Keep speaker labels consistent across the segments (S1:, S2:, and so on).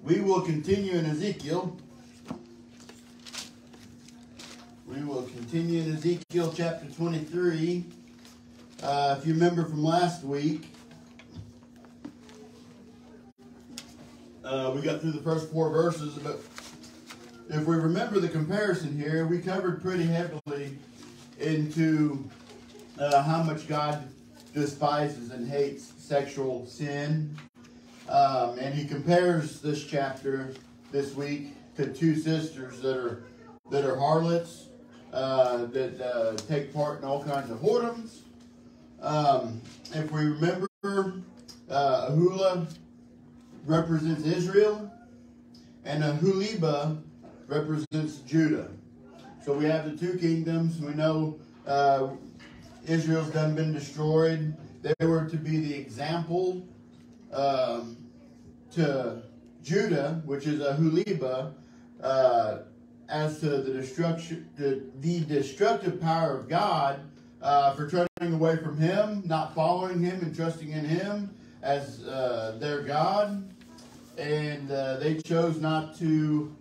S1: We will continue in Ezekiel. We will continue in Ezekiel chapter 23. If you remember from last week, we got through the first 4 verses, but if we remember the comparison here, we covered pretty heavily into how much God despises and hates sexual sin. And he compares this chapter this week to 2 sisters that are harlots, that take part in all kinds of whoredoms. If we remember, Ahula represents Israel, and Aholiba represents Judah. So we have the 2 kingdoms. We know Israel's done been destroyed. They were to be the example to Judah, which is Aholiba, as to the destructive power of God for turning away from Him, not following Him and trusting in Him as their God. And they chose not to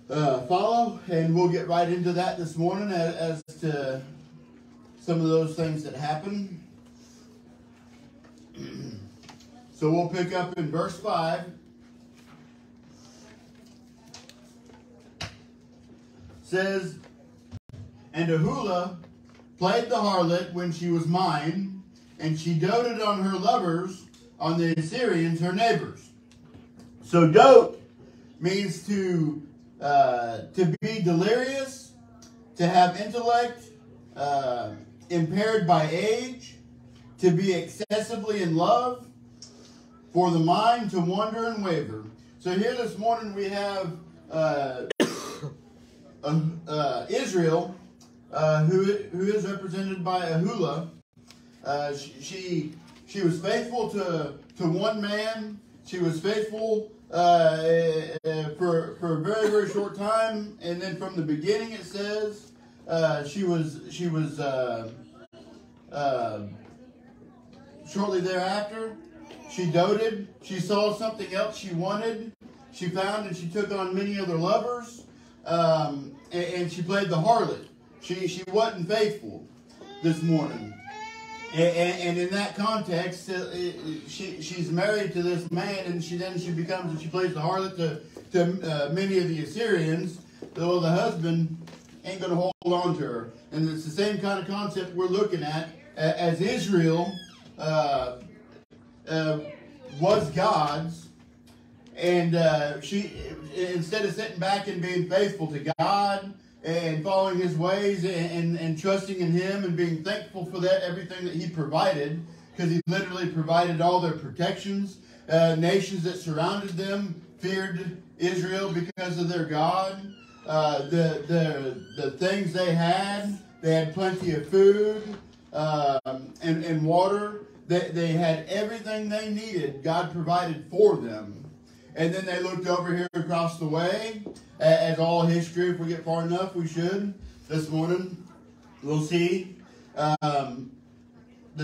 S1: follow, and we'll get right into that this morning as to some of those things that happen. So we'll pick up in verse 5. It says, "And Ahula played the harlot when she was mine, and she doted on her lovers, on the Assyrians, her neighbors." So dote means to be delirious, to have intellect impaired by age, to be excessively in love, for the mind to wander and waver. So here this morning we have Israel, who is represented by Ahula. She was faithful to one man. She was faithful for a very, very short time, and then from the beginning it says she was shortly thereafter. She doted. She saw something else she wanted. She found and she took on many other lovers, and she played the harlot. She wasn't faithful this morning. And in that context, she's married to this man, and she plays the harlot to many of the Assyrians, though the husband ain't going to hold on to her. And it's the same kind of concept we're looking at as Israel was God's, and she, instead of sitting back and being faithful to God and following His ways and trusting in Him and being thankful for that, everything that He provided, because He literally provided all their protections. Nations that surrounded them feared Israel because of their God. The things they had plenty of food and water. They had everything they needed. God provided for them. And then they looked over here across the way, as all history, if we get far enough, we should. This morning, we'll see the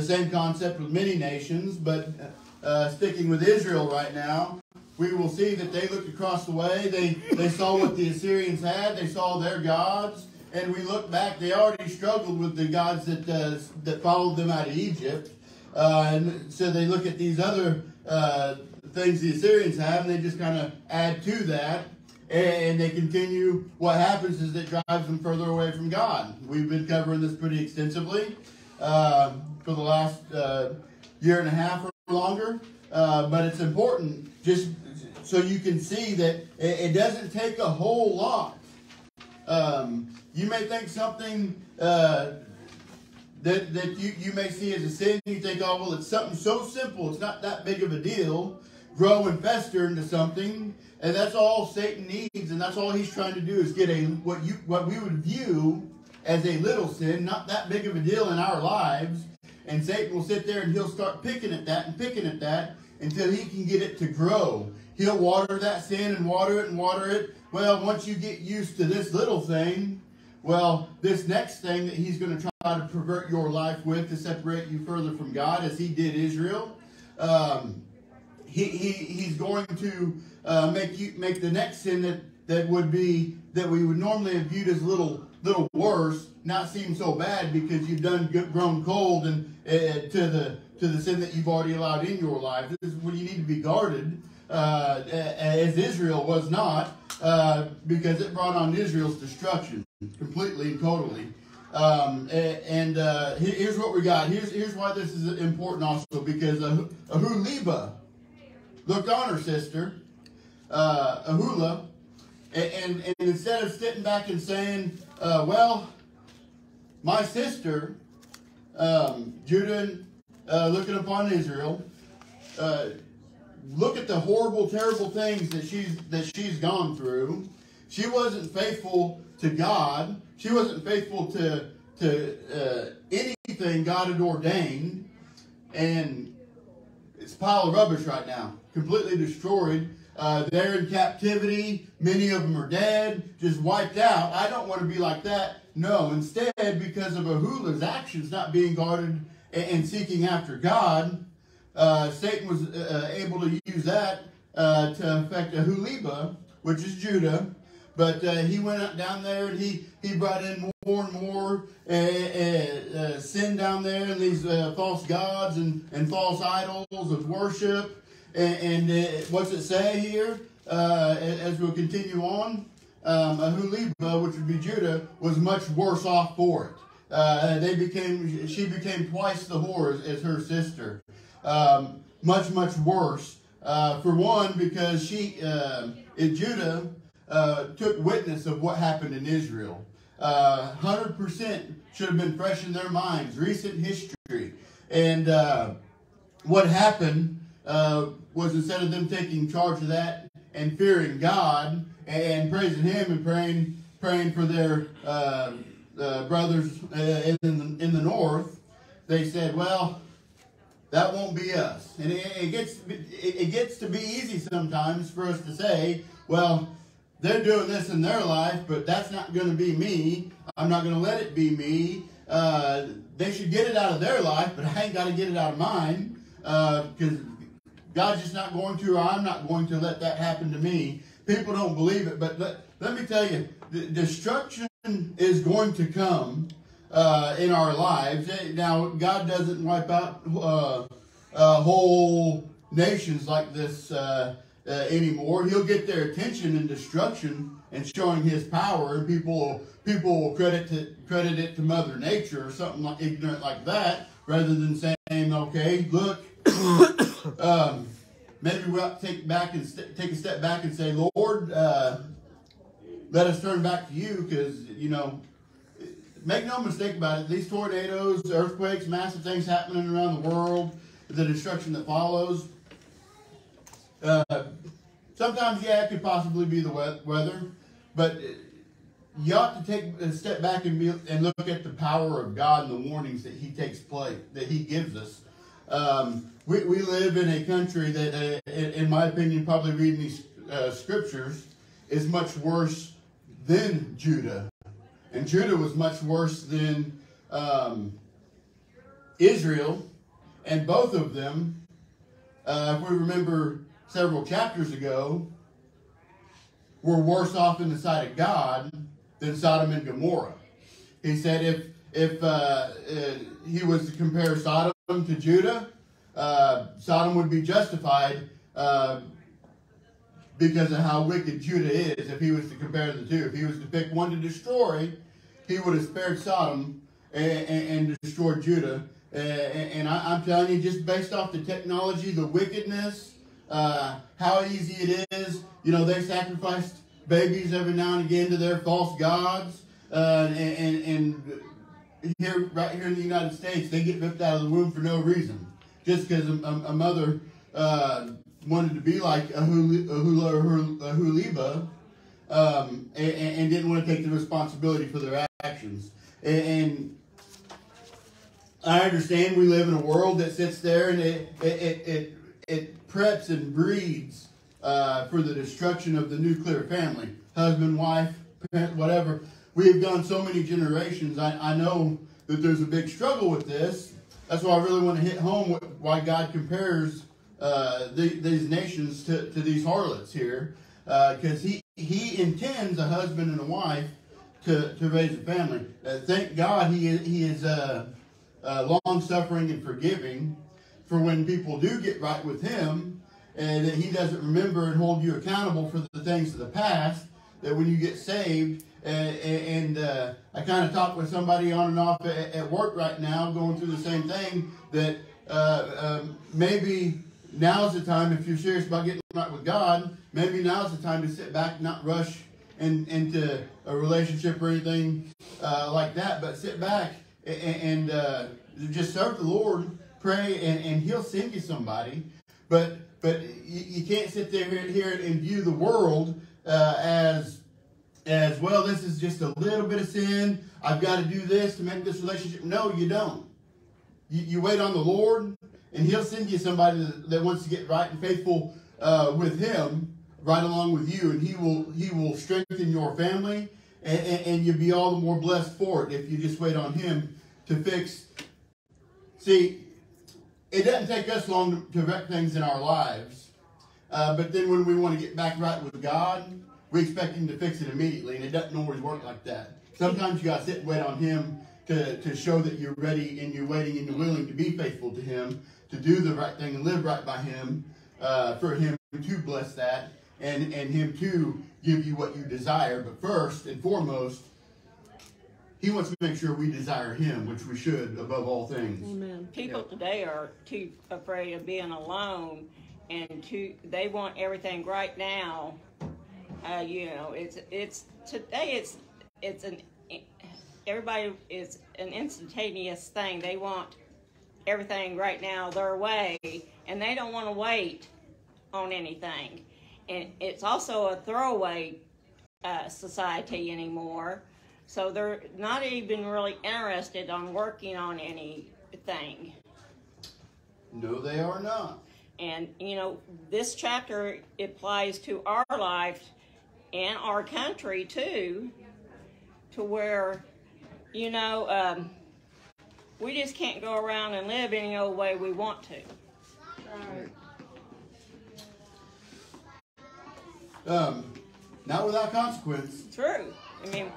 S1: same concept with many nations, but sticking with Israel right now, we will see that they looked across the way. They saw what the Assyrians had. They saw their gods. And we look back, they already struggled with the gods that followed them out of Egypt. And so they look at these other things the Assyrians have, and they just kind of add to that, and they continue. What happens is it drives them further away from God. We've been covering this pretty extensively for the last year and a half or longer, but it's important just so you can see that it doesn't take a whole lot. You may think something that you may see as a sin, you think, oh, well, it's something so simple, it's not that big of a deal. Grow and fester into something, and that's all Satan needs, and that's all he's trying to do is get what we would view as a little sin, not that big of a deal in our lives, and Satan will sit there and he'll start picking at that until he can get it to grow. He'll water that sin and water it and water it. Well, once you get used to this little thing, well, this next thing that he's going to try to pervert your life with to separate you further from God, as he did Israel, he's going to make the next sin that we would normally have viewed as a little worse not seem so bad, because you've grown cold and to the sin that you've already allowed in your life. This is where you need to be guarded, as Israel was not, because it brought on Israel's destruction completely and totally. Here's what we got. Here's why this is important also, because Aholiba looked on her sister, Ahula, and instead of sitting back and saying, well, my sister, Judah, looking upon Israel, look at the horrible, terrible things that she's gone through. She wasn't faithful to God. She wasn't faithful to anything God had ordained. And it's a pile of rubbish right now. Completely destroyed. They're in captivity. Many of them are dead. Just wiped out. I don't want to be like that. No. Instead, because of Ahula's actions not being guarded and seeking after God, Satan was able to use that to affect Aholiba, which is Judah. But he went down there and he brought in more and more sin down there, and these false gods and false idols of worship. And what's it say here? As we'll continue on, Aholiba, which would be Judah, was much worse off for it. She became twice the whore as her sister. Much worse. For one, because Judah took witness of what happened in Israel. 100% should have been fresh in their minds, recent history. And what happened was, instead of them taking charge of that and fearing God and praising Him and praying for their brothers in the north, they said, well, that won't be us. And it gets to be easy sometimes for us to say, well, they're doing this in their life, but that's not going to be me. I'm not going to let it be me. They should get it out of their life, but I ain't got to get it out of mine, because God's just not going to, or I'm not going to let that happen to me. People don't believe it, but let me tell you, destruction is going to come in our lives. Now, God doesn't wipe out whole nations like this anymore. He'll get their attention in destruction and showing His power, and people will credit it to Mother Nature or something like ignorant like that, rather than saying, okay, look, maybe we ought to take a step back and say, Lord, let us turn back to You, because make no mistake about it, these tornadoes, earthquakes, massive things happening around the world, the destruction that follows. Sometimes, yeah, it could possibly be the weather, but you ought to take a step back and look at the power of God and the warnings that He gives us. We live in a country that, in my opinion, probably reading these scriptures, is much worse than Judah. And Judah was much worse than Israel. And both of them, if we remember several chapters ago, were worse off in the sight of God than Sodom and Gomorrah. He said if he was to compare Sodom to Judah, Sodom would be justified because of how wicked Judah is. If he was to compare the two, if he was to pick one to destroy, he would have spared Sodom and destroyed Judah. And I'm telling you, just based off the technology, the wickedness, how easy it is. They sacrificed babies every now and again to their false gods. And right here in the United States, they get ripped out of the womb for no reason. Just because a mother wanted to be like Aholiba, and didn't want to take the responsibility for their actions. And I understand we live in a world that sits there and it preps and breeds for the destruction of the nuclear family. Husband, wife, parent, whatever. We have gone so many generations. I know that there's a big struggle with this. That's why I really want to hit home why God compares these nations to these harlots here, because he intends a husband and a wife to raise a family. Thank God he is long-suffering and forgiving for when people do get right with him, and that he doesn't remember and hold you accountable for the things of the past, that when you get saved, and I kind of talked with somebody on and off at work right now going through the same thing, that maybe now's the time, if you're serious about getting right with God, maybe now's the time to sit back, not rush into a relationship or anything like that, but sit back and just serve the Lord, pray, and He'll send you somebody. But you can't sit there here and view the world as well. This is just a little bit of sin. I've got to do this to make this relationship. No, you don't. You wait on the Lord, and He'll send you somebody that wants to get right and faithful with Him, right along with you, and He will strengthen your family, and you'll be all the more blessed for it if you just wait on Him to fix. See, it doesn't take us long to wreck things in our lives, but then when we want to get back right with God, we expect Him to fix it immediately, and it doesn't always work like that. Sometimes you got to sit and wait on Him to show that you're ready and you're waiting and you're willing to be faithful to Him, to do the right thing and live right by Him, for Him to bless that and Him to give you what you desire. But first and foremost, He wants to make sure we desire Him, which we should above all things.
S2: Amen. People today are too afraid of being alone, and they want everything right now. Everybody is an instantaneous thing. They want everything right now their way, and they don't want to wait on anything. And it's also a throwaway society anymore, so they're not even really interested on working on anything.
S1: No, they are not.
S2: And, this chapter applies to our life and our country, too, to where, we just can't go around and live any old way we want to.
S1: Right. Not without consequence.
S2: True. I mean,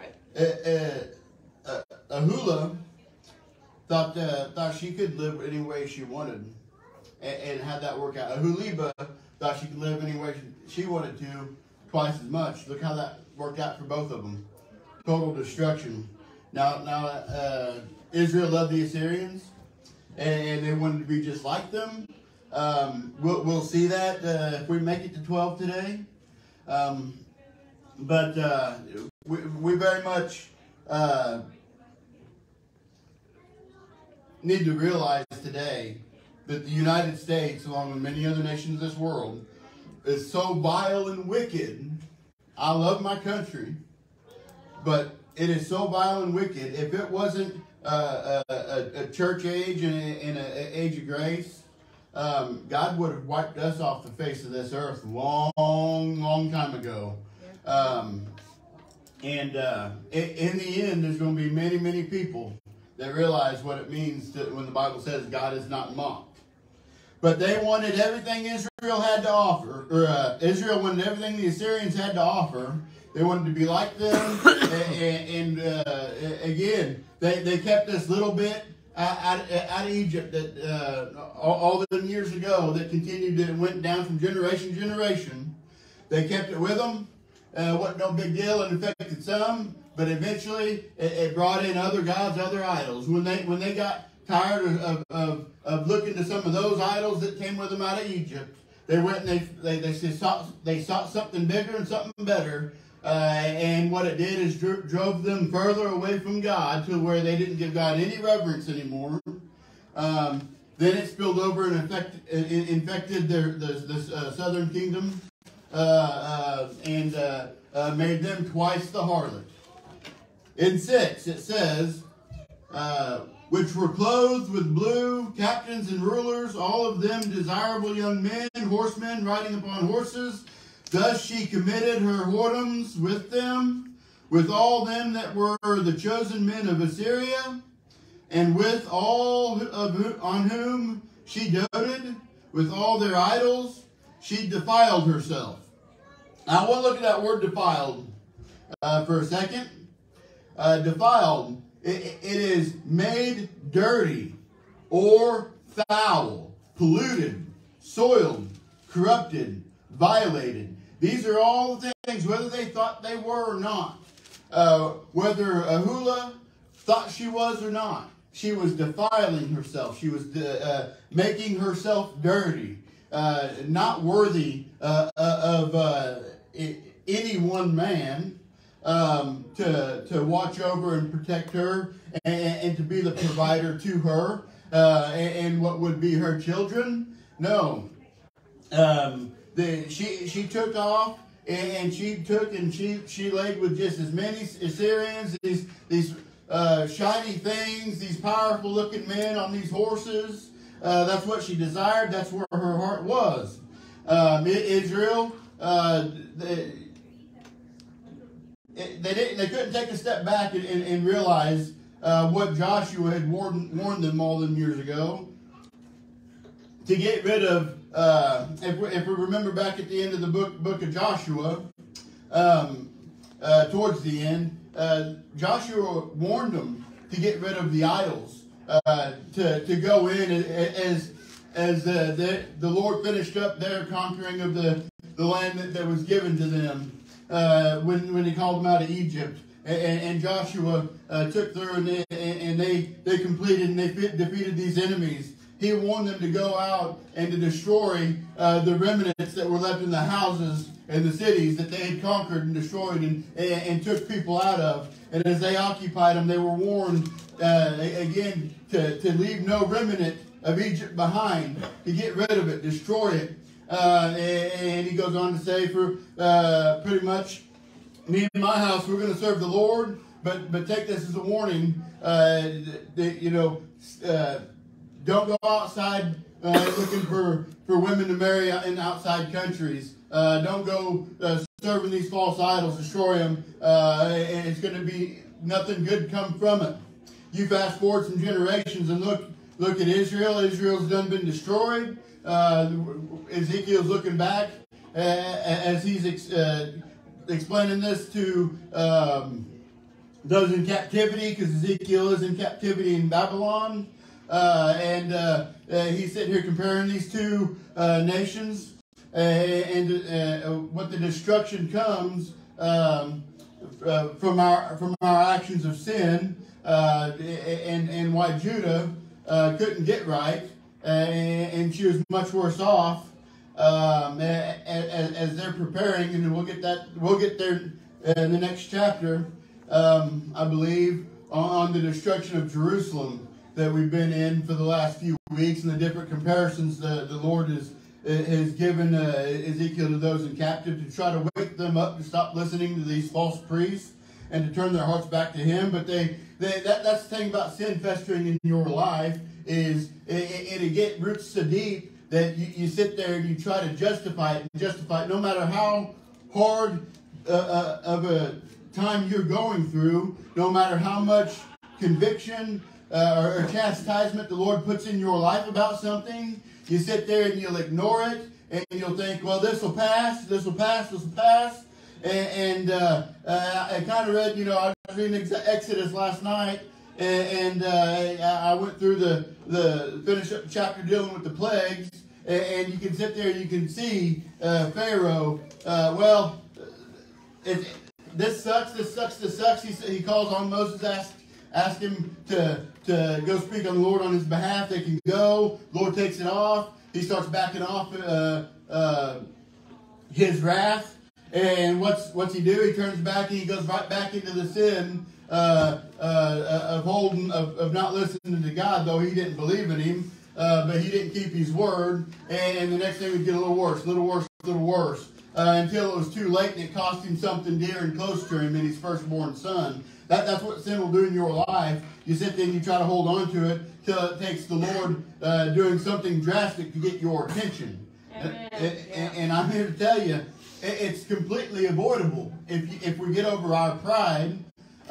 S1: Ahula thought she could live any way she wanted, and had that work out. Ahuliba thought she could live any way she wanted to, twice as much. Look how that worked out for both of them. Total destruction. Now, Israel loved the Assyrians, and they wanted to be just like them. We'll see that if we make it to 12 today. But we very much need to realize today that the United States, along with many other nations of this world, is so vile and wicked. I love my country, but it is so vile and wicked. If it wasn't a church age and an age of grace, God would have wiped us off the face of this earth long time ago. In the end, there's going to be many people that realize what it means when the Bible says God is not mocked. But they wanted everything Israel had to offer, or Israel wanted everything the Assyrians had to offer. They wanted to be like them, and again, they kept this little bit out of Egypt that all them years ago that continued to went down from generation to generation. They kept it with them. Wasn't no big deal. It affected some, but eventually it brought in other gods, other idols. When they got tired of looking to some of those idols that came with them out of Egypt, they went and they sought something bigger and something better. And what it did is drove them further away from God to where they didn't give God any reverence anymore. Then it spilled over and infected the southern kingdom and made them twice the harlot. In 6, it says, which were clothed with blue, captains and rulers, all of them desirable young men, horsemen riding upon horses. Thus she committed her whoredoms with them, with all them that were the chosen men of Assyria, and with all on whom she doted, with all their idols, she defiled herself. I want to look at that word defiled for a second. Defiled, it is made dirty or foul, polluted, soiled, corrupted, violated. These are all the things, whether they thought they were or not. Whether Ahula thought she was or not. She was defiling herself. She was making herself dirty. Not worthy of any one man to watch over and protect her and to be the provider to her and what would be her children. No. She took off and she laid with just as many Assyrians, these shiny things, these powerful looking men on these horses. That's what she desired. That's where her heart was. Israel, they couldn't take a step back and realize what Joshua had warned them all them years ago. To get rid of, if we remember back at the end of the book of Joshua, towards the end, Joshua warned them to get rid of the idols, to go in as the Lord finished up their conquering of the land that was given to them when He called them out of Egypt. And Joshua took through and they completed and they defeated these enemies. He warned them to go out and to destroy the remnants that were left in the houses and the cities that they had conquered and destroyed and took people out of. And as they occupied them, they were warned again to leave no remnant of Egypt behind, to get rid of it, destroy it. And he goes on to say, for pretty much, me and my house, we're going to serve the Lord, but take this as a warning. Don't go outside looking for women to marry in outside countries. Don't go serving these false idols, destroy them, and it's going to be nothing good come from it. You fast forward some generations and look at Israel. Israel's done been destroyed. Ezekiel's looking back as he's explaining this to those in captivity, because Ezekiel is in captivity in Babylon. He's sitting here comparing these two nations and what the destruction comes from our actions of sin, and why Judah couldn't get right, and she was much worse off as they're preparing, and we'll get there in the next chapter, I believe, on the destruction of Jerusalem that we've been in for the last few weeks, and the different comparisons the Lord has given Ezekiel to those in captivity to try to wake them up to stop listening to these false priests and to turn their hearts back to Him. But that's the thing about sin festering in your life, is it get roots so deep that you sit there and you try to justify it, no matter how hard of a time you're going through, no matter how much conviction or chastisement the Lord puts in your life about something. You sit there and you'll ignore it, and you'll think, well, this will pass. And I kind of read, I was reading Exodus last night, and I went through the finish up chapter dealing with the plagues, and you can sit there and you can see Pharaoh. This sucks. He calls on Moses, ask him to go speak on the Lord on his behalf. They can go. Lord takes it off. He starts backing off his wrath. And what's he do? He turns back and he goes right back into the sin of not listening to God, though he didn't believe in Him, but he didn't keep His word. And the next thing would get a little worse, until it was too late and it cost him something dear and close to him in his firstborn son. That's what sin will do in your life. You sit there and you try to hold on to it till it takes the Lord doing something drastic to get your attention. And I'm here to tell you, it's completely avoidable if we get over our pride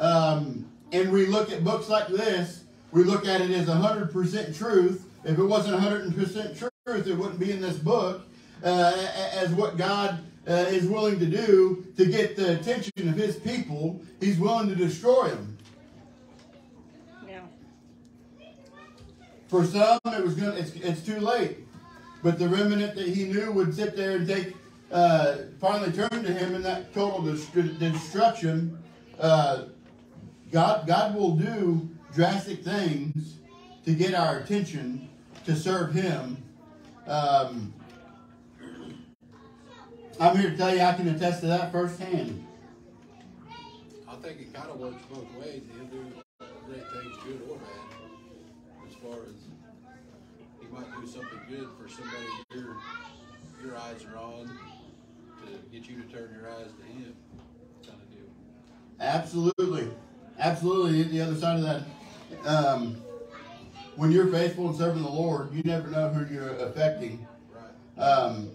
S1: and we look at books like this. We look at it as 100% truth. If it wasn't 100% it wouldn't be in this book as what God is willing to do to get the attention of His people. He's willing to destroy them.
S2: Yeah.
S1: For some, it's too late. But the remnant that He knew would sit there and finally turn to Him in that total destruction. God will do drastic things to get our attention, to serve Him. I'm here to tell you I can attest to that firsthand.
S3: I think it kind of works both ways. He'll do great things, good or bad. As far as He might do something good for somebody your eyes are on to get you to turn your eyes to Him, kind of deal.
S1: Absolutely. Absolutely. The other side of that, when you're faithful and serving the Lord, you never know who you're affecting.
S3: Right.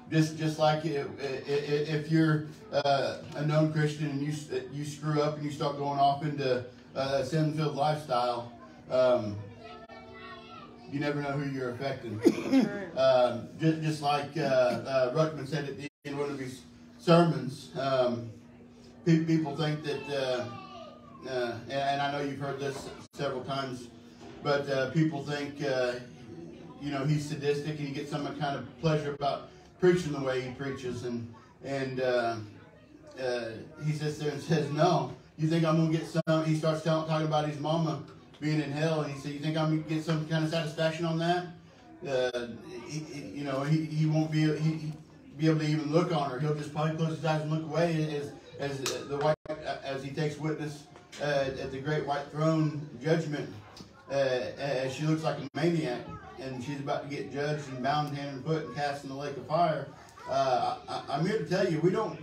S1: Just like if you're a known Christian and you screw up and you start going off into a sin-filled lifestyle, you never know who you're affecting. Just like Ruckman said at the end of one of his sermons, people think that, and I know you've heard this several times, but people think, he's sadistic and he gets some kind of pleasure about preaching the way he preaches, and he sits there and says, "No, you think I'm gonna get some?" He starts talking about his mama being in hell, and he said, "You think I'm gonna get some kind of satisfaction on that?" He won't be able to even look on her. He'll just probably close his eyes and look away as he takes witness at the great white throne judgment, as she looks like a maniac. And she's about to get judged and bound hand and foot and cast in the lake of fire. I'm here to tell you, we don't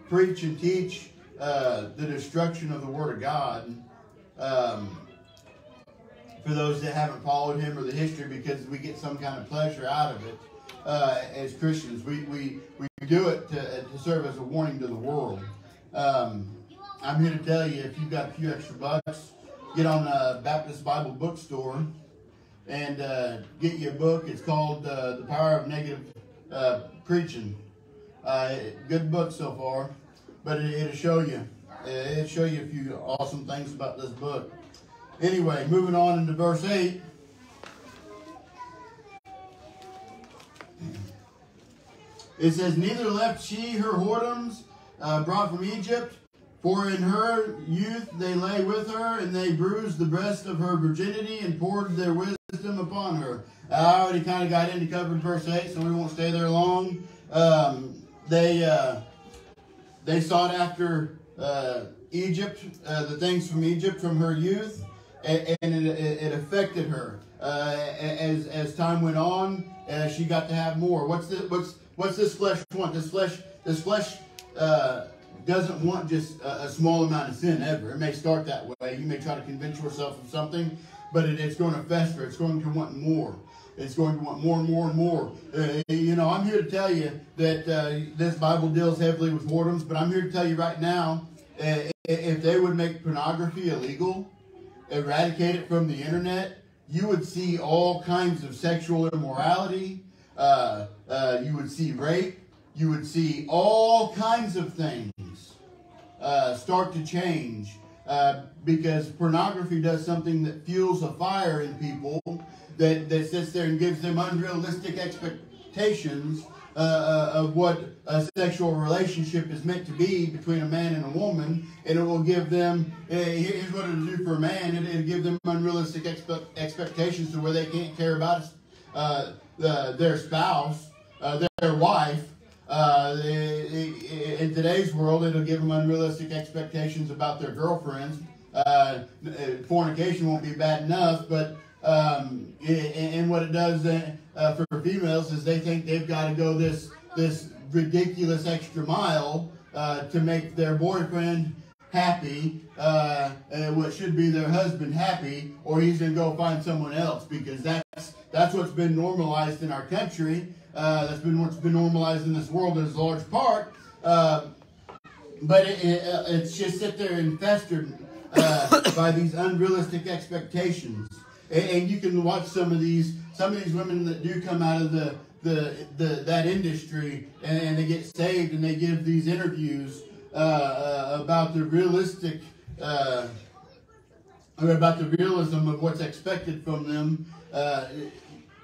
S1: preach and teach the destruction of the Word of God for those that haven't followed Him or the history, because we get some kind of pleasure out of it as Christians. We do it to serve as a warning to the world. I'm here to tell you, if you've got a few extra bucks, get on Baptist Bible Bookstore and get you a book. It's called The Power of Negative Preaching. Good book so far, but it'll show you. It'll show you a few awesome things about this book. Anyway, moving on into verse 8. It says, "Neither left she her whoredoms brought from Egypt, for in her youth they lay with her, and they bruised the breast of her virginity and poured their wisdom upon her." I already kind of got into covered verse 8, so we won't stay there long. They sought after Egypt, the things from Egypt from her youth, and it affected her. As time went on, she got to have more. What's this flesh want? This flesh doesn't want just a small amount of sin ever. It may start that way. You may try to convince yourself of something, but it's going to fester. It's going to want more. It's going to want more and more and more. I'm here to tell you that this Bible deals heavily with whoredoms, but I'm here to tell you right now, if they would make pornography illegal, eradicate it from the internet, you would see all kinds of sexual immorality. You would see rape. You would see all kinds of things start to change because pornography does something that fuels a fire in people that sits there and gives them unrealistic expectations of what a sexual relationship is meant to be between a man and a woman, and it will give them, here's what it'll do for a man, it'll give them unrealistic expectations to where they can't care about their spouse, their wife. In today's world, it'll give them unrealistic expectations about their girlfriends. Fornication won't be bad enough, but and what it does for females is they think they've got to go this ridiculous extra mile to make their boyfriend happy, what should be their husband happy, or he's going to go find someone else, because that's what's been normalized in our country. That's been what's been normalized in this world as a large part. But it's just sit there and festered by these unrealistic expectations. And you can watch some of these women that do come out of that industry, and they get saved, and they give these interviews about the realistic, about the realism of what's expected from them.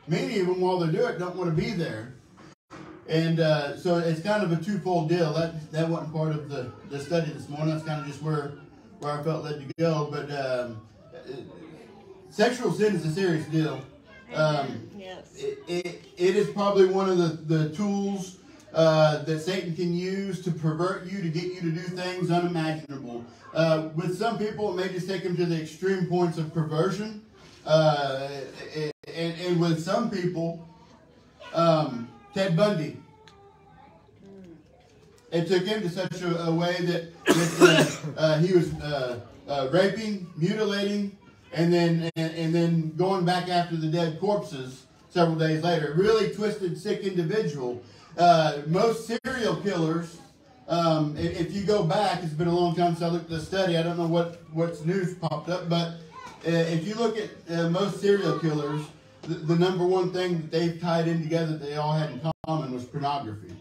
S1: Many of them, while they do it, don't want to be there. And so it's kind of a twofold deal. That wasn't part of the study this morning. That's kind of just where I felt led to go. But sexual sin is a serious deal.
S2: Yes.
S1: It is probably one of the tools that Satan can use to pervert you, to get you to do things unimaginable. With some people, it may just take them to the extreme points of perversion. And with some people, Ted Bundy, it took him to such a way that he was raping, mutilating, and then going back after the dead corpses several days later. Really twisted, sick individual. Most serial killers, if you go back, it's been a long time since I looked at the study. I don't know what's news popped up, but if you look at most serial killers, the number one thing that they've tied in together that they all had in common was pornography.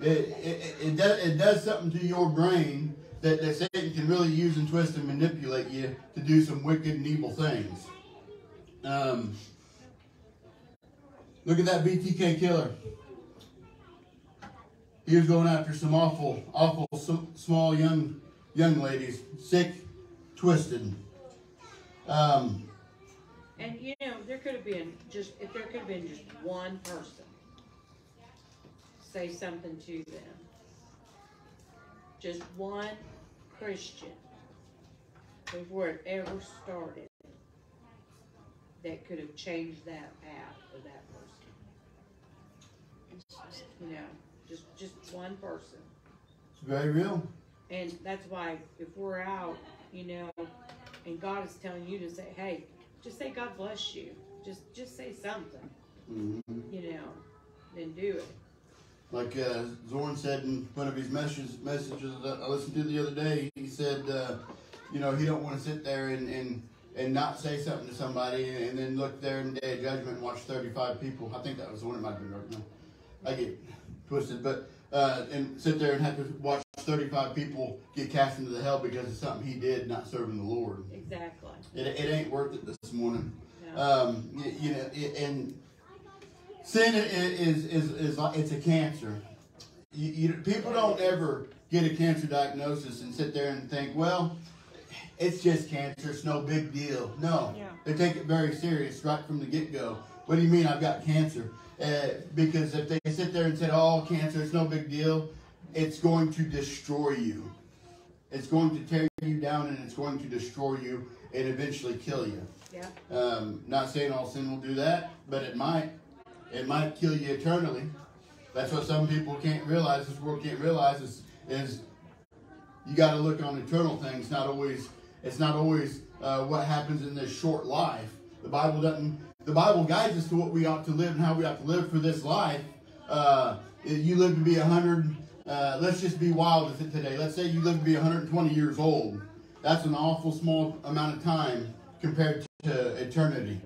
S1: It does something to your brain that Satan can really use and twist and manipulate you to do some wicked and evil things. Look at that BTK killer. He was going after some awful small young ladies, sick, twisted.
S4: And you know, there could have been just one person say something to them. Just one Christian before it ever started that could have changed that path for that person. You know, just one person.
S1: It's very real.
S4: And that's why if we're out, you know, and God is telling you to say, hey, just say God bless you. Just say something.
S1: Mm-hmm.
S4: You know, then do it.
S1: Like Zorn said in one of his messages that I listened to the other day, he said, you know, he don't want to sit there and not say something to somebody and then look there in the day of judgment and watch 35 people. I think that was the one that might have been right now. I get twisted, but and sit there and have to watch 35 people get cast into the hell because of something he did, not serving the Lord.
S4: Exactly.
S1: It ain't worth it this morning.
S4: No.
S1: You know, and sin is like, it's a cancer. People don't ever get a cancer diagnosis and sit there and think, well, it's just cancer, it's no big deal. No, they take it very serious right from the get-go. What do you mean I've got cancer? Because if they sit there and say, oh, cancer, it's no big deal, it's going to destroy you. It's going to tear you down, and it's going to destroy you and eventually kill you.
S4: Yeah.
S1: Not saying all sin will do that, but it might. It might kill you eternally. That's what some people can't realize, this world can't realize, is you got to look on eternal things. It's not always what happens in this short life. The Bible doesn't. The Bible guides us to what we ought to live and how we ought to live for this life. You live to be 100. Let's just be wild with it today. Let's say you live to be 120 years old. That's an awful small amount of time compared to eternity.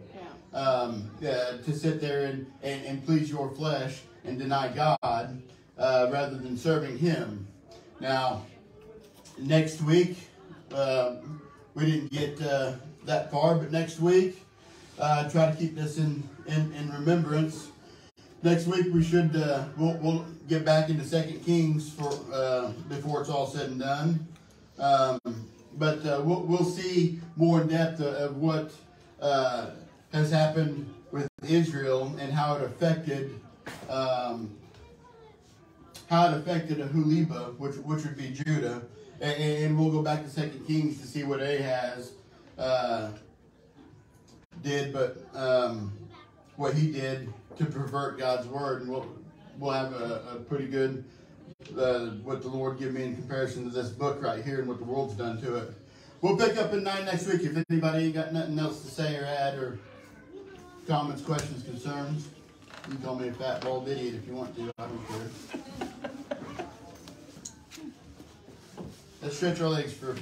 S1: To sit there and please your flesh and deny God rather than serving Him. Now, next week, we didn't get that far, but next week, try to keep this in remembrance. Next week we should we'll get back into 2 Kings for before it's all said and done. But we'll see more in depth of what has happened with Israel and how it affected Ahuleba, which would be Judah, and we'll go back to 2 Kings to see what Ahaz did, but what he did to pervert God's word, and we'll have a pretty good what the Lord give me in comparison to this book right here and what the world's done to it. We'll pick up in 9 next week. If anybody ain't got nothing else to say or add or comments, questions, concerns, you can call me a fat bald idiot if you want to. I don't care. Let's stretch our legs for